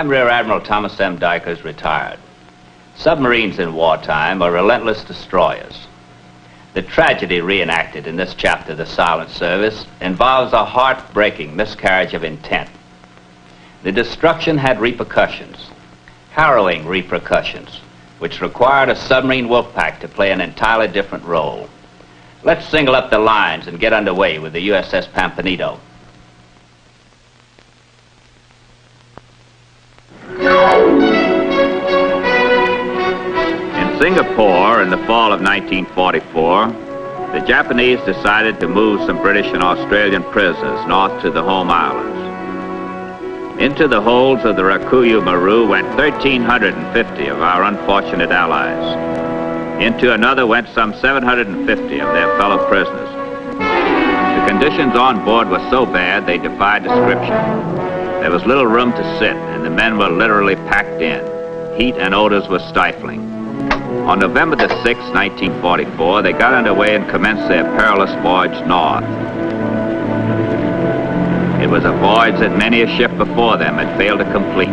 I'm Rear Admiral Thomas M. Dykers, retired. Submarines in wartime are relentless destroyers. The tragedy reenacted in this chapter of the Silent Service involves a heartbreaking miscarriage of intent. The destruction had repercussions, harrowing repercussions, which required a submarine wolf pack to play an entirely different role. Let's single up the lines and get underway with the USS Pampanito. In Singapore, in the fall of 1944, the Japanese decided to move some British and Australian prisoners north to the home islands. Into the holds of the Rakuyu Maru went 1,350 of our unfortunate allies. Into another went some 750 of their fellow prisoners. The conditions on board were so bad they defied description. There was little room to sit, and the men were literally packed in. Heat and odors were stifling. On November the 6th, 1944, they got underway and commenced their perilous voyage north. It was a voyage that many a ship before them had failed to complete.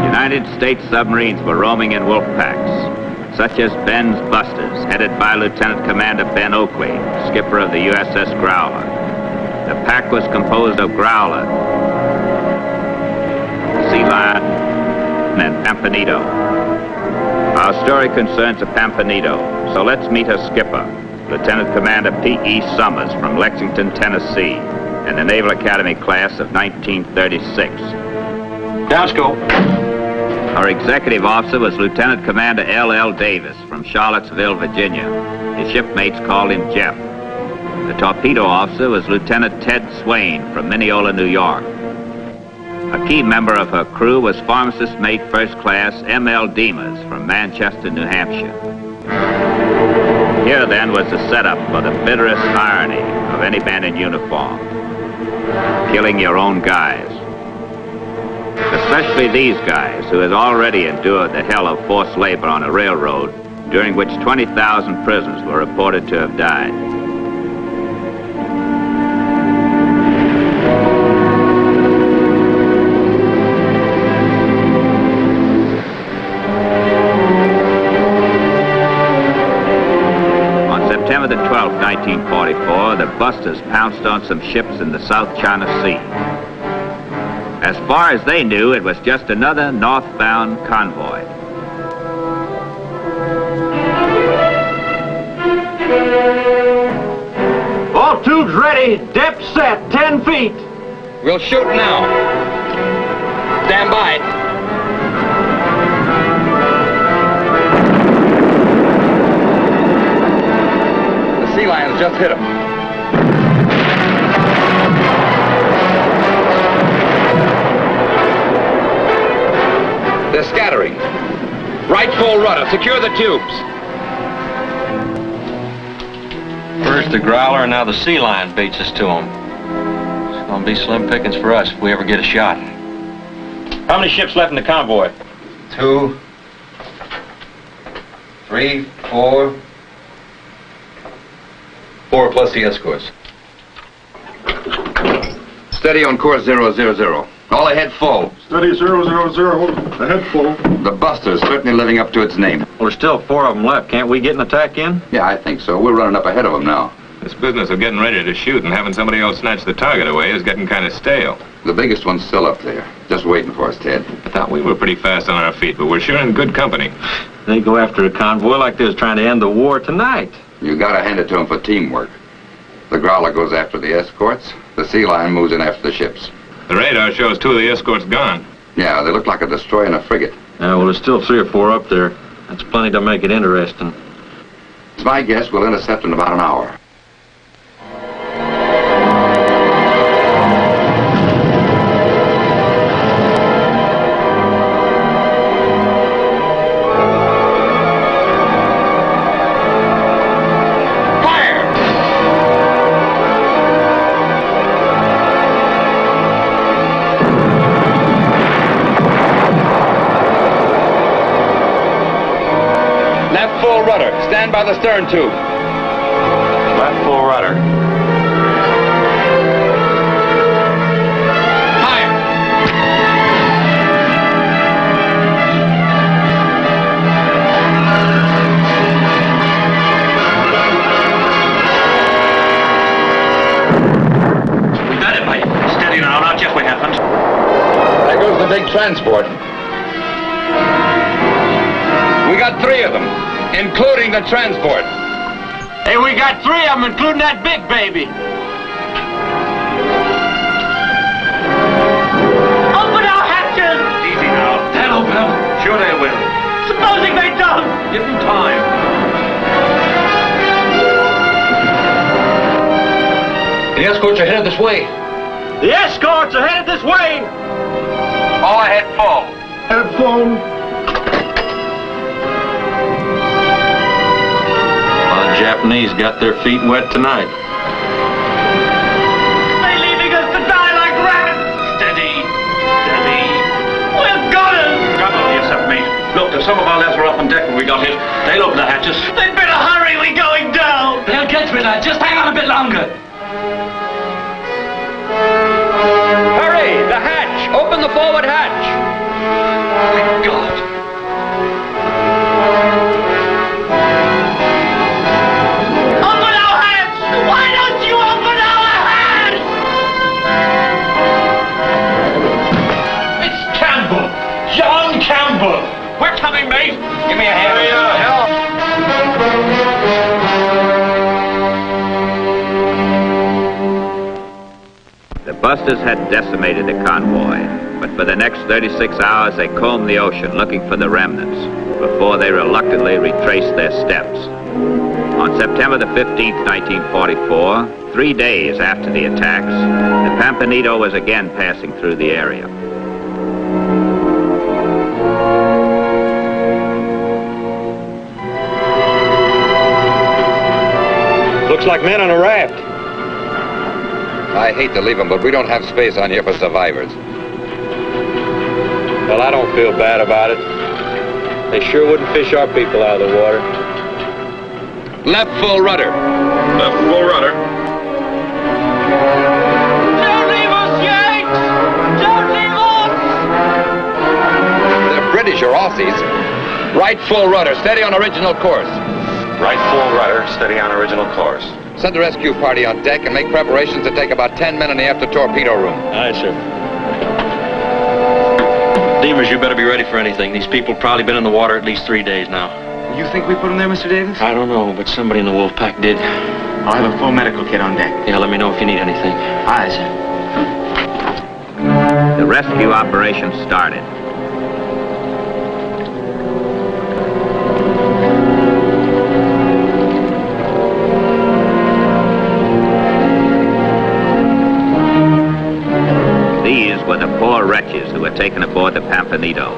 United States submarines were roaming in wolf packs, such as Ben's Busters, headed by Lieutenant Commander Ben Oakley, skipper of the USS Growler. The pack was composed of Growler, Sea Lion, and Pampanito. Our story concerns the Pampanito, so let's meet her skipper, Lieutenant Commander P.E. Summers from Lexington, Tennessee, in the Naval Academy class of 1936. Down, school. Our executive officer was Lieutenant Commander L.L. Davis from Charlottesville, Virginia. His shipmates called him Jeff. The torpedo officer was Lieutenant Ted Swain from Mineola, New York. A key member of her crew was pharmacist mate first class M.L. Demas from Manchester, New Hampshire. Here then was the setup for the bitterest irony of any man in uniform: killing your own guys. Especially these guys who had already endured the hell of forced labor on a railroad, during which 20,000 prisoners were reported to have died. On September the 12th, 1944, the Busters pounced on some ships in the South China Sea. As far as they knew, it was just another northbound convoy. All tubes ready, depth set, 10 feet. We'll shoot now. Stand by. The sea lions just hit him. They're scattering. Right full rudder. Secure the tubes. First the Growler, and now the Sea Lion beats us to them. It's gonna be slim pickings for us if we ever get a shot. How many ships left in the convoy? 2, 3, 4. 4 plus the escorts. Steady on course 000. All ahead full. Steady 000, ahead full. The Buster's certainly living up to its name. Well, there's still 4 of them left. Can't we get an attack in? Yeah, I think so. We're running up ahead of them now. This business of getting ready to shoot and having somebody else snatch the target away is getting kind of stale. The biggest one's still up there, just waiting for us, Ted. I thought we were pretty fast on our feet, but we're sure in good company. They go after a convoy like they was trying to end the war tonight. You gotta hand it to them for teamwork. The Growler goes after the escorts. The Sea Lion moves in after the ships. The radar shows 2 of the escorts gone. Yeah, they look like a destroyer and a frigate. Yeah, well, there's still 3 or 4 up there. That's plenty to make it interesting. It's my guess we'll intercept in about an hour. Left full rudder. Stand by the stern tube. Left full rudder. Higher. We got it, mate. Steady now, not just what happened. There goes the big transport. We got 3 of them, including the transport. Hey, we got 3 of them, including that big baby. Open our hatches! Easy now. They'll open them. Sure they will. Supposing they don't? Give them time. The escorts are headed this way. The escorts are headed this way. All ahead full. Head full. The Japanese got their feet wet tonight. They're leaving us to die like rats. Steady. Steady. We've got them. Come on, yourself, mate. Look, some of our lads were up on deck when we got hit. They'll open the hatches. They'd better hurry. We're going down. They'll catch me, lad. Just hang on a bit longer. Hurry, the hatch. Open the forward hatch. My God. Open our hatch. Why don't you open our hatch? It's Campbell. John Campbell. We're coming, mate. Give me a hand. The busters had decimated the convoy, but for the next 36 hours they combed the ocean looking for the remnants before they reluctantly retraced their steps. On September the 15th, 1944, 3 days after the attacks, the Pampanito was again passing through the area. Looks like men on a raft. I hate to leave them, but we don't have space on here for survivors. Well, I don't feel bad about it. They sure wouldn't fish our people out of the water. Left full rudder. Left full rudder. Don't leave us, Yanks. Don't leave us. They're British or Aussies. Right full rudder. Steady on original course. Right full rudder, steady on original course. Send the rescue party on deck and make preparations to take about 10 men in the after torpedo room. Aye, sir. Deemers, you better be ready for anything. These people probably been in the water at least 3 days now. You think we put them there, Mr. Davis? I don't know, but somebody in the wolf pack did. I'll have a full medical kit on deck. Yeah, let me know if you need anything. Aye, sir. The rescue operation started. These were the poor wretches who were taken aboard the Pampanito.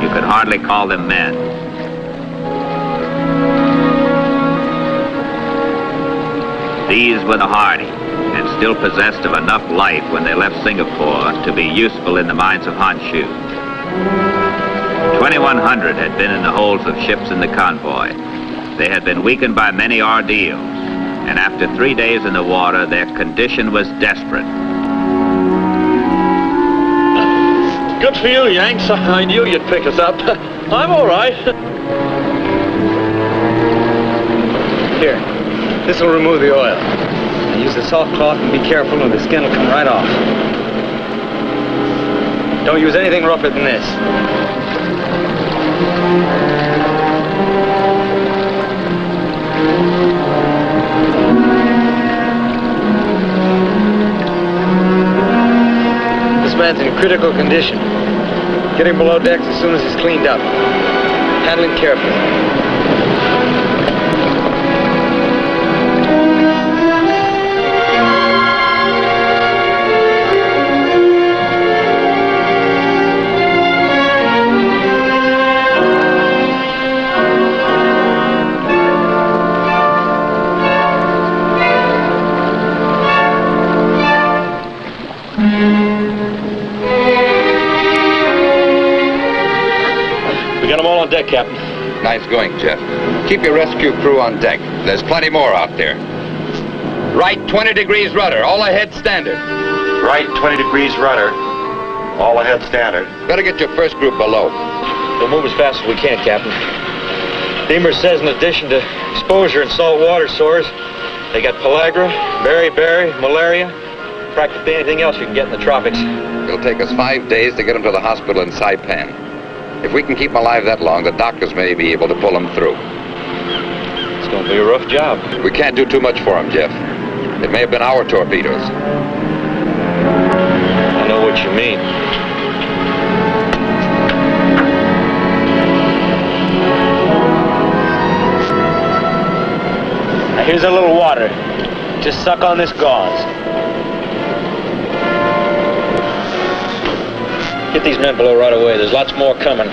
You could hardly call them men. These were the hardy, and still possessed of enough life when they left Singapore to be useful in the mines of Honshu. 2,100 had been in the holds of ships in the convoy. They had been weakened by many ordeals, and after 3 days in the water, their condition was desperate. Good for you, Yanks. I knew you'd pick us up. I'm all right. Here, this will remove the oil. Use a soft cloth and be careful or the skin will come right off. Don't use anything rougher than this. This man's in critical condition. Get him below decks as soon as he's cleaned up. Handle him carefully. Captain. Nice going, Jeff. Keep your rescue crew on deck. There's plenty more out there. Right 20 degrees rudder, all ahead standard. Right 20 degrees rudder. All ahead standard. Better get your first group below. We'll move as fast as we can, Captain. Beamer says in addition to exposure and salt water sores, they got pellagra, beriberi, malaria, practically anything else you can get in the tropics. It'll take us 5 days to get them to the hospital in Saipan. If we can keep them alive that long, the doctors may be able to pull them through. It's going to be a rough job. We can't do too much for them, Jeff. It may have been our torpedoes. I know what you mean. Now here's a little water. Just suck on this gauze. Get these men below right away. There's lots more coming.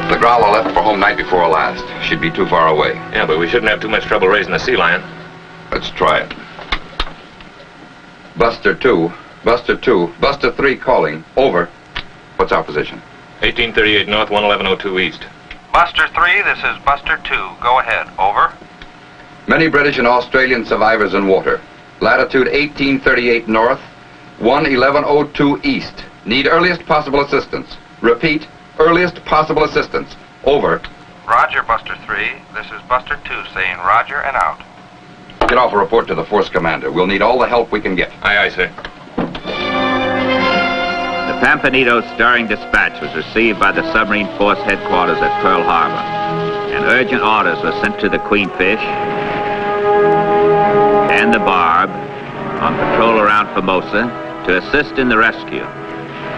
The Growler left for home night before last. She'd be too far away. Yeah, but we shouldn't have too much trouble raising the sea lion. Let's try it. Buster 2. Buster 2. Buster 3 calling. Over. What's our position? 1838 north, 11102 east. Buster 3, this is Buster 2. Go ahead. Over. Many British and Australian survivors in water. Latitude 1838 north, 11102 east. Need earliest possible assistance. Repeat, earliest possible assistance. Over. Roger, Buster 3. This is Buster 2 saying roger and out. Get off a report to the force commander. We'll need all the help we can get. Aye, aye, sir. The Pampanito's stirring dispatch was received by the submarine force headquarters at Pearl Harbor, and urgent orders were sent to the Queenfish and the Barb on patrol around Formosa to assist in the rescue.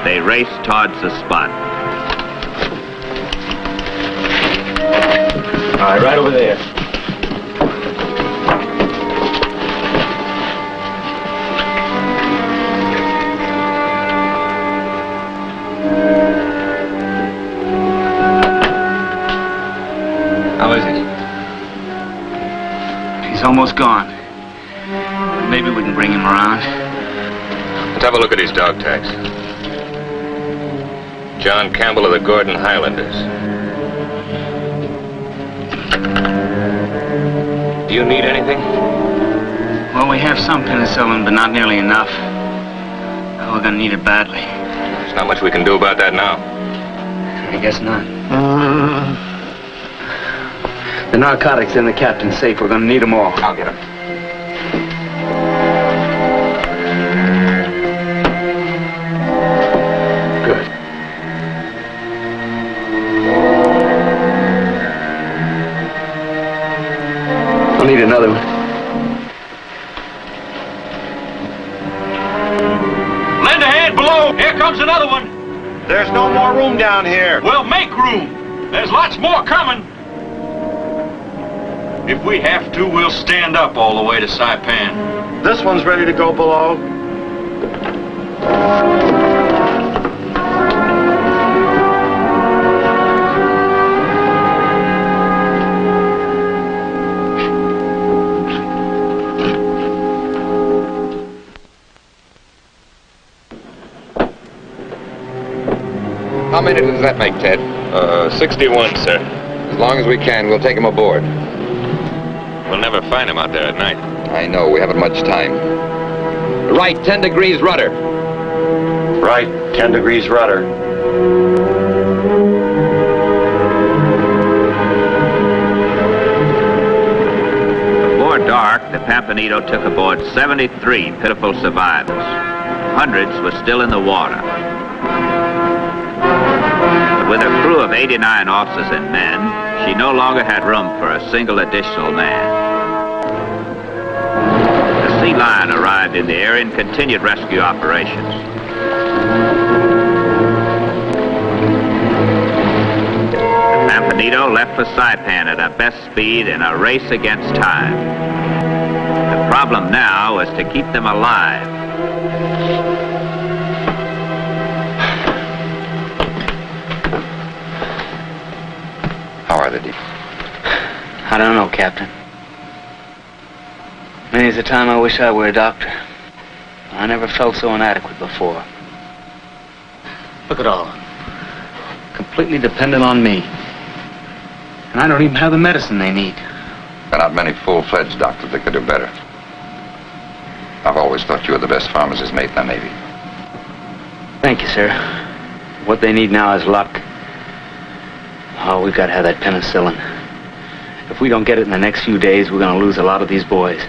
They raced towards the spot. All right, right over there. How is he? He's almost gone. Maybe we can bring him around. Let's have a look at his dog tags. John Campbell of the Gordon Highlanders. Do you need anything? Well, we have some penicillin, but not nearly enough. We're gonna need it badly. There's not much we can do about that now. I guess not. The narcotics in the captain's safe. We're gonna need them all. I'll get them. Good. I'll need another one. Lend a hand below. Here comes another one. There's no more room down here. Well, make room. There's lots more coming. If we have to, we'll stand up all the way to Saipan. This one's ready to go below. How many does that make, Ted? 61, sir. As long as we can, we'll take him aboard. We'll never find him out there at night. I know, we haven't much time. Right 10 degrees rudder. Right, 10 degrees rudder. Before dark, the Pampanito took aboard 73 pitiful survivors. Hundreds were still in the water. But with a crew of 89 officers and men, she no longer had room for a single additional man. The Sea Lion arrived in the area and continued rescue operations. The Pampanito left for Saipan at her best speed in a race against time. The problem now was to keep them alive. How are they, Deep? I don't know, Captain. Many's the time I wish I were a doctor. I never felt so inadequate before. Look at all. Completely dependent on me. And I don't even have the medicine they need. There are not many full-fledged doctors that could do better. I've always thought you were the best pharmacist mate in the Navy. Thank you, sir. What they need now is luck. Oh, we've got to have that penicillin. If we don't get it in the next few days, we're going to lose a lot of these boys.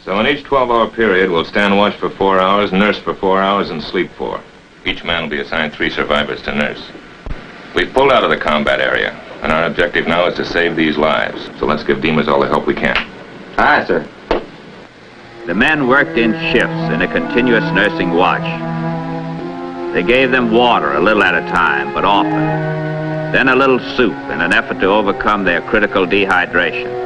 So in each 12-hour period, we'll stand watch for 4 hours, nurse for 4 hours, and sleep 4. Each man will be assigned 3 survivors to nurse. We've pulled out of the combat area, and our objective now is to save these lives. So let's give Demas all the help we can. Aye, sir. The men worked in shifts in a continuous nursing watch. They gave them water a little at a time, but often. Then a little soup in an effort to overcome their critical dehydration.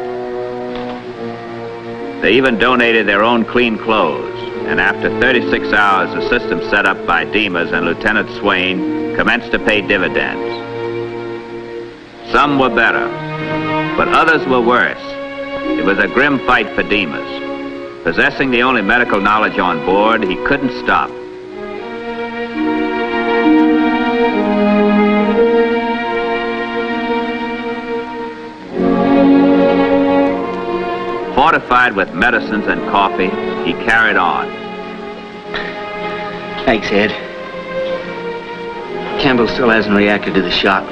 They even donated their own clean clothes, and after 36 hours, the system set up by Demas and Lieutenant Swain commenced to pay dividends. Some were better, but others were worse. It was a grim fight for Demas. Possessing the only medical knowledge on board, he couldn't stop. Fortified with medicines and coffee, he carried on. Thanks, Ed. Campbell still hasn't reacted to the shock.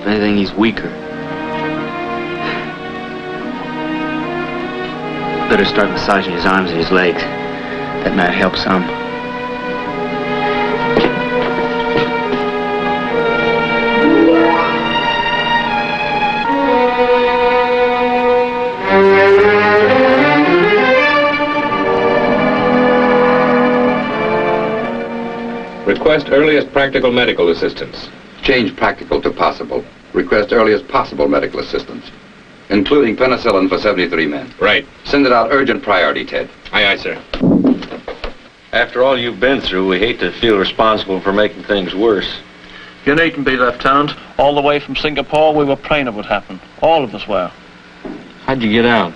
If anything, he's weaker. Better start massaging his arms and his legs. That might help some. Request earliest practical medical assistance. Change practical to possible. Request earliest possible medical assistance, including penicillin for 73 men. Right. Send it out urgent priority, Ted. Aye, aye, sir. After all you've been through, we hate to feel responsible for making things worse. You needn't be, Lieutenant. All the way from Singapore, we were praying it would happen. All of us were. How'd you get out?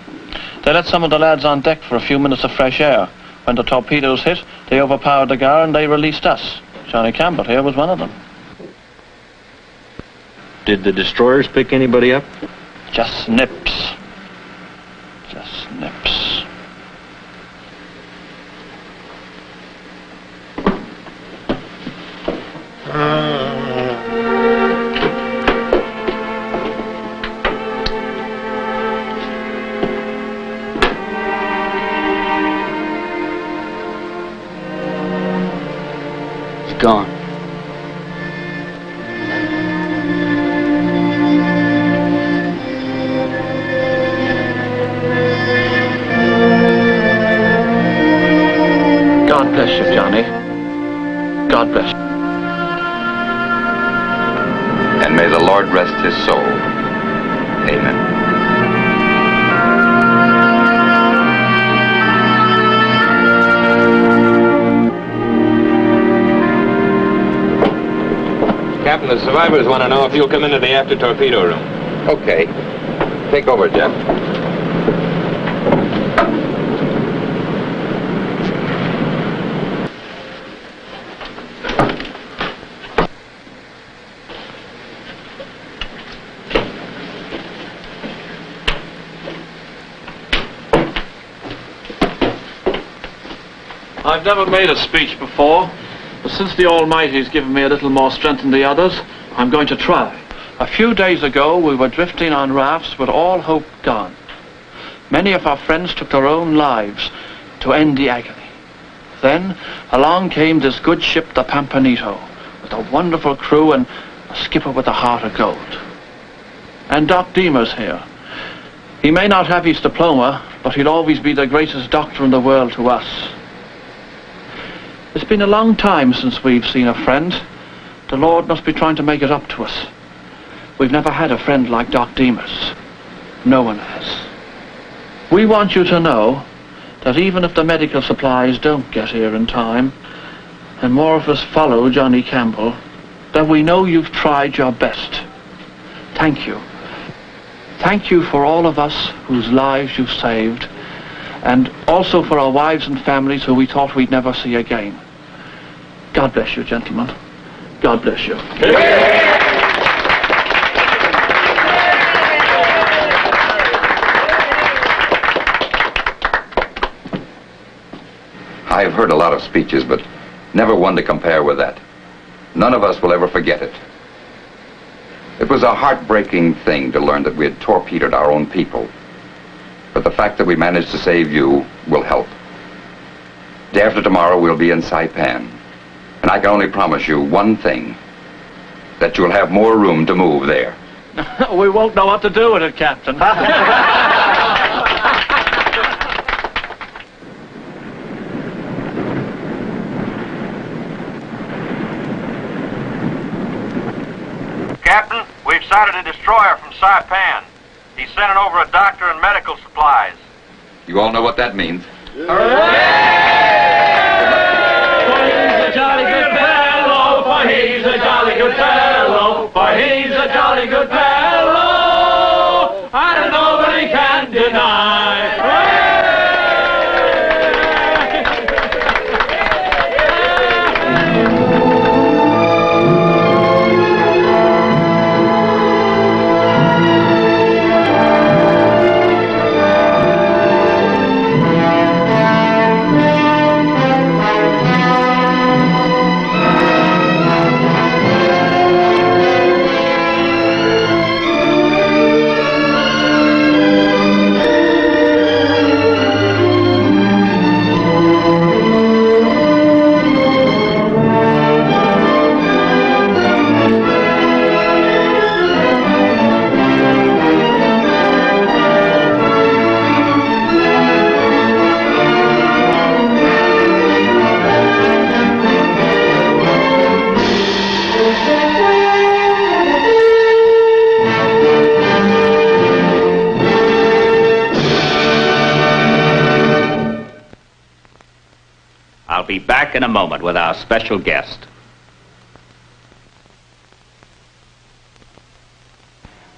They let some of the lads on deck for a few minutes of fresh air. When the torpedoes hit, they overpowered the guard and they released us. Johnny Campbell here was one of them. Did the destroyers pick anybody up? Just nips. Just nips. He's gone. God bless you, Johnny. God bless you. And may the Lord rest his soul. Amen. Captain, the survivors want to know if you'll come into the after torpedo room. Okay. Take over, Jeff. I've never made a speech before, but since the Almighty's given me a little more strength than the others, I'm going to try. A few days ago, we were drifting on rafts with all hope gone. Many of our friends took their own lives to end the agony. Then, along came this good ship, the Pampanito, with a wonderful crew and a skipper with a heart of gold. And Doc Demas here. He may not have his diploma, but he'll always be the greatest doctor in the world to us. It's been a long time since we've seen a friend. The Lord must be trying to make it up to us. We've never had a friend like Doc Demas. No one has. We want you to know that even if the medical supplies don't get here in time, and more of us follow Johnny Campbell, that we know you've tried your best. Thank you. Thank you for all of us whose lives you've saved, and also for our wives and families who we thought we'd never see again. God bless you, gentlemen. God bless you. I've heard a lot of speeches, but never one to compare with that. None of us will ever forget it. It was a heartbreaking thing to learn that we had torpedoed our own people. But the fact that we managed to save you will help. Day after tomorrow, we'll be in Saipan. And I can only promise you one thing, that you'll have more room to move there. We won't know what to do with it, Captain. Captain, we've sighted a destroyer from Saipan. He's sending over a doctor and medical supplies. You all know what that means. He's a jolly good fellow, for he's a jolly good fellow, for he's a jolly good fellow, and nobody can deny. I'll be back in a moment with our special guest.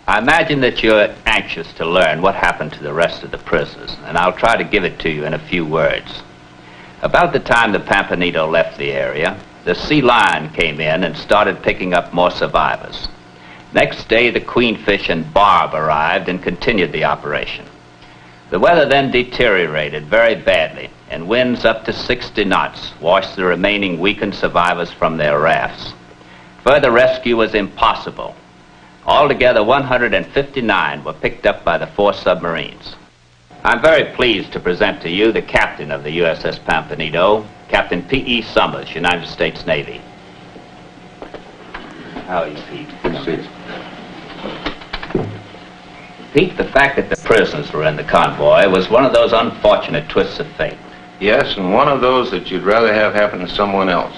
I imagine that you're anxious to learn what happened to the rest of the prisoners, and I'll try to give it to you in a few words. About the time the Pampanito left the area, the Sea Lion came in and started picking up more survivors. Next day, the Queenfish and Barb arrived and continued the operation. The weather then deteriorated very badly, and winds up to 60 knots washed the remaining weakened survivors from their rafts. Further rescue was impossible. Altogether, 159 were picked up by the 4 submarines. I'm very pleased to present to you the captain of the USS Pampanito, Captain P.E. Summers, United States Navy. How are you, Pete? Good to see you. Pete, the fact that the prisoners were in the convoy was one of those unfortunate twists of fate. Yes, and one of those that you'd rather have happen to someone else.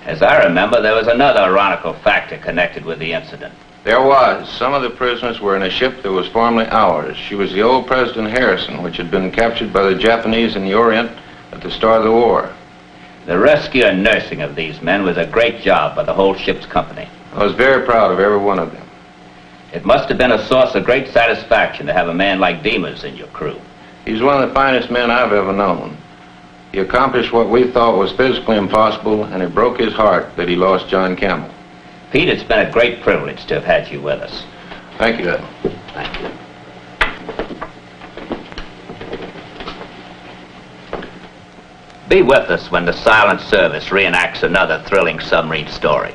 As I remember, there was another ironical factor connected with the incident. There was. Some of the prisoners were in a ship that was formerly ours. She was the old President Harrison, which had been captured by the Japanese in the Orient at the start of the war. The rescue and nursing of these men was a great job by the whole ship's company. I was very proud of every one of them. It must have been a source of great satisfaction to have a man like Demers in your crew. He's one of the finest men I've ever known. He accomplished what we thought was physically impossible, and it broke his heart that he lost John Campbell. Pete, it's been a great privilege to have had you with us. Thank you, Ed. Thank you. Be with us when the Silent Service reenacts another thrilling submarine story.